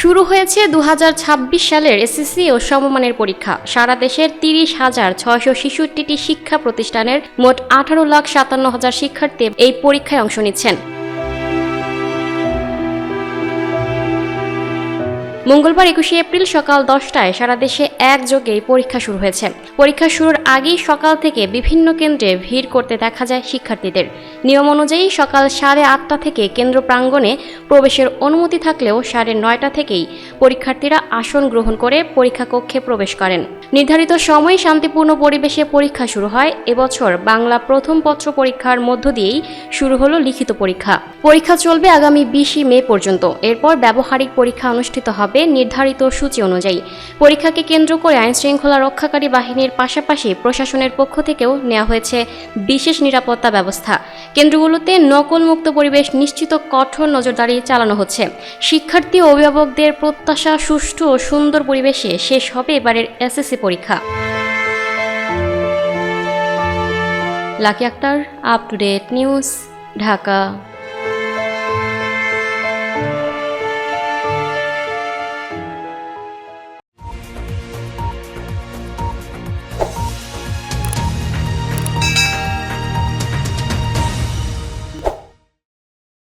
শুরু হয়েছে 2026 সালের এসএসসি ও সমমানের পরীক্ষা। সারা দেশের 30,666টি শিক্ষা প্রতিষ্ঠানের মোট 18,57,000 শিক্ষার্থী এই পরীক্ষায় অংশ নিচ্ছেন। মঙ্গলবার 21 এপ্রিল সকাল 10টায় সারা দেশে একযোগে পরীক্ষা শুরু হয়েছে। পরীক্ষা শুরুর আগেই সকাল থেকে বিভিন্ন কেন্দ্রে ভিড় করতে দেখা যায় শিক্ষার্থীদের। নিয়ম অনুযায়ী সকাল 8:30 থেকে কেন্দ্র প্রাঙ্গণে প্রবেশের অনুমতি থাকলেও 9:30 থেকেই পরীক্ষার্থীরা আসন গ্রহণ করে পরীক্ষা কক্ষে প্রবেশ করেন। নির্ধারিত সময়ে শান্তিপূর্ণ পরিবেশে পরীক্ষা শুরু হয়। এবছর বাংলা প্রথম পত্র পরীক্ষার মধ্য দিয়েই শুরু হলো লিখিত পরীক্ষা। পরীক্ষা চলবে আগামী 20 মে পর্যন্ত। এরপর ব্যবহারিক পরীক্ষা অনুষ্ঠিত হবে নির্ধারিত সূচি অনুযায়ী। পরীক্ষাকে কেন্দ্র করে আইনশৃঙ্খলা রক্ষাকারী বাহিনীর পাশাপাশি প্রশাসনের পক্ষ থেকেও নেওয়া হয়েছে বিশেষ নিরাপত্তা ব্যবস্থা। কেন্দ্রগুলোতে নকলমুক্ত পরিবেশ নিশ্চিত কঠোর নজরদারি চালানো হচ্ছে। শিক্ষার্থী ও অভিভাবকদের প্রত্যাশা সুষ্ঠু ও সুন্দর পরিবেশে শেষ হবে এবারের এসএসসি পরীক্ষা। Lucky Akter, up to date news, Dhaka.